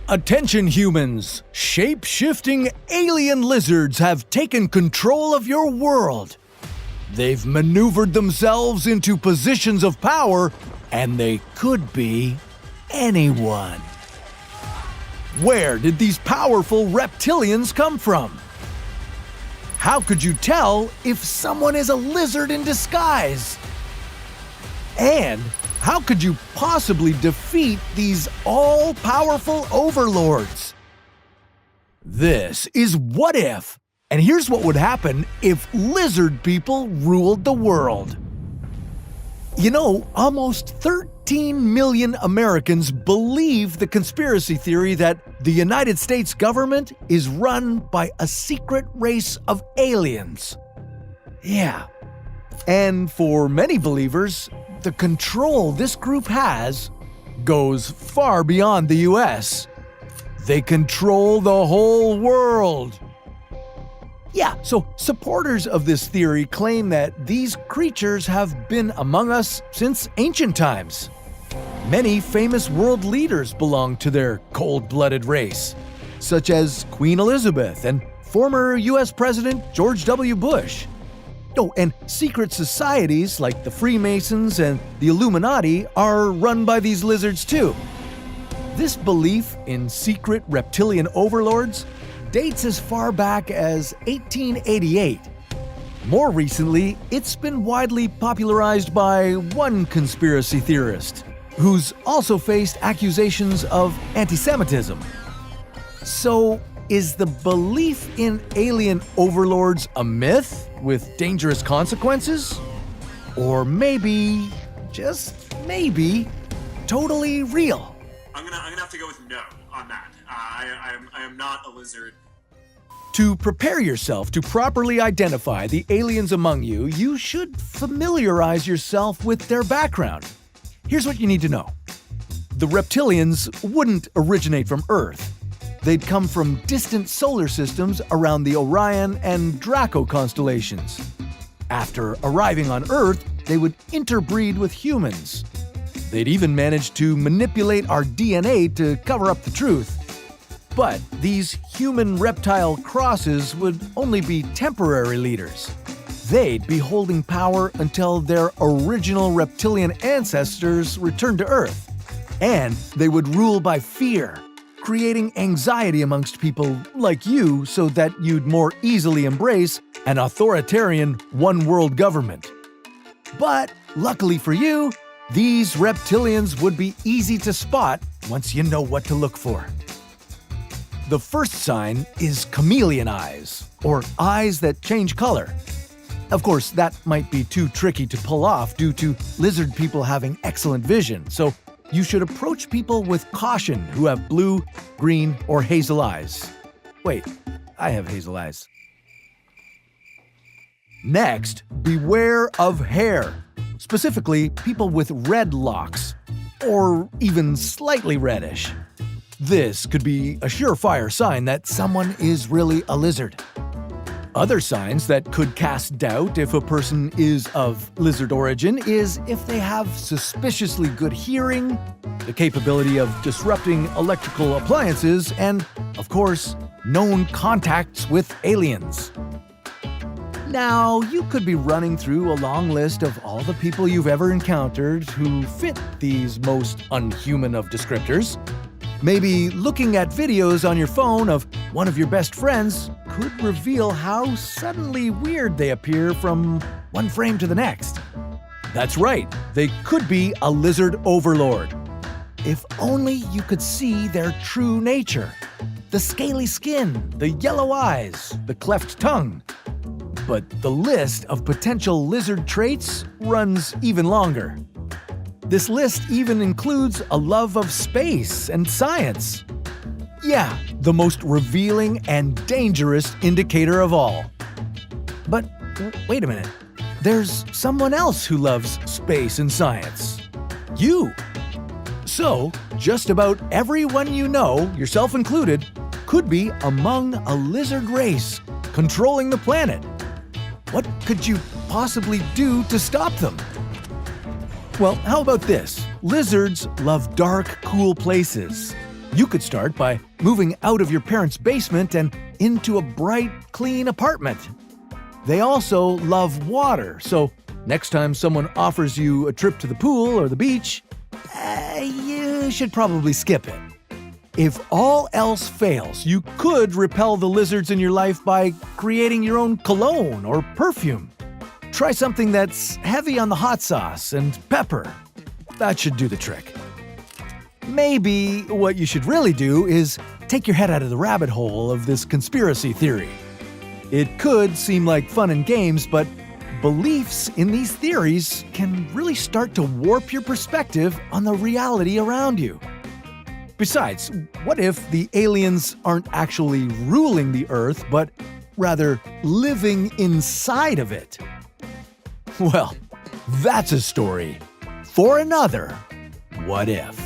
Attention humans! Shape-shifting alien lizards have taken control of your world. They've maneuvered themselves into positions of power, and they could be anyone. Where did these powerful reptilians come from? How could you tell if someone is a lizard in disguise? And how could you possibly defeat these all-powerful overlords? This is What If, and here's what would happen if lizard people ruled the world. You know, almost 13 million Americans believe the conspiracy theory that the United States government is run by a secret race of aliens. Yeah. And for many believers, the control this group has goes far beyond the US. They control the whole world. Yeah, so supporters of this theory claim that these creatures have been among us since ancient times. Many famous world leaders belong to their cold-blooded race, such as Queen Elizabeth and former US President George W. Bush. Oh, and secret societies like the Freemasons and the Illuminati are run by these lizards too. This belief in secret reptilian overlords dates as far back as 1888. More recently, it's been widely popularized by one conspiracy theorist, who's also faced accusations of anti-Semitism. So, is the belief in alien overlords a myth with dangerous consequences? Or maybe, just maybe, totally real? I'm gonna have to go with no on that. I am not a lizard. To prepare yourself to properly identify the aliens among you, you should familiarize yourself with their background. Here's what you need to know. The reptilians wouldn't originate from Earth. They'd come from distant solar systems around the Orion and Draco constellations. After arriving on Earth, they would interbreed with humans. They'd even manage to manipulate our DNA to cover up the truth. But these human-reptile crosses would only be temporary leaders. They'd be holding power until their original reptilian ancestors returned to Earth. And they would rule by fear, creating anxiety amongst people like you so that you'd more easily embrace an authoritarian one-world government. But luckily for you, these reptilians would be easy to spot once you know what to look for. The first sign is chameleon eyes, or eyes that change color. Of course, that might be too tricky to pull off due to lizard people having excellent vision, so you should approach people with caution who have blue, green, or hazel eyes. Wait, I have hazel eyes. Next, beware of hair, specifically people with red locks, or even slightly reddish. This could be a surefire sign that someone is really a lizard. Other signs that could cast doubt if a person is of lizard origin is if they have suspiciously good hearing, the capability of disrupting electrical appliances, and, of course, known contacts with aliens. Now, you could be running through a long list of all the people you've ever encountered who fit these most unhuman of descriptors. Maybe looking at videos on your phone of one of your best friends could reveal how suddenly weird they appear from one frame to the next. That's right, they could be a lizard overlord. If only you could see their true nature. The scaly skin, the yellow eyes, the cleft tongue. But the list of potential lizard traits runs even longer. This list even includes a love of space and science. Yeah, the most revealing and dangerous indicator of all. But wait a minute, there's someone else who loves space and science. You! So, just about everyone you know, yourself included, could be among a lizard race controlling the planet. What could you possibly do to stop them? Well, how about this? Lizards love dark, cool places. You could start by moving out of your parents' basement and into a bright, clean apartment. They also love water, so next time someone offers you a trip to the pool or the beach, you should probably skip it. If all else fails, you could repel the lizards in your life by creating your own cologne or perfume. Try something that's heavy on the hot sauce and pepper. That should do the trick. Maybe what you should really do is take your head out of the rabbit hole of this conspiracy theory. It could seem like fun and games, but beliefs in these theories can really start to warp your perspective on the reality around you. Besides, what if the aliens aren't actually ruling the Earth, but rather living inside of it? Well, that's a story for another What If.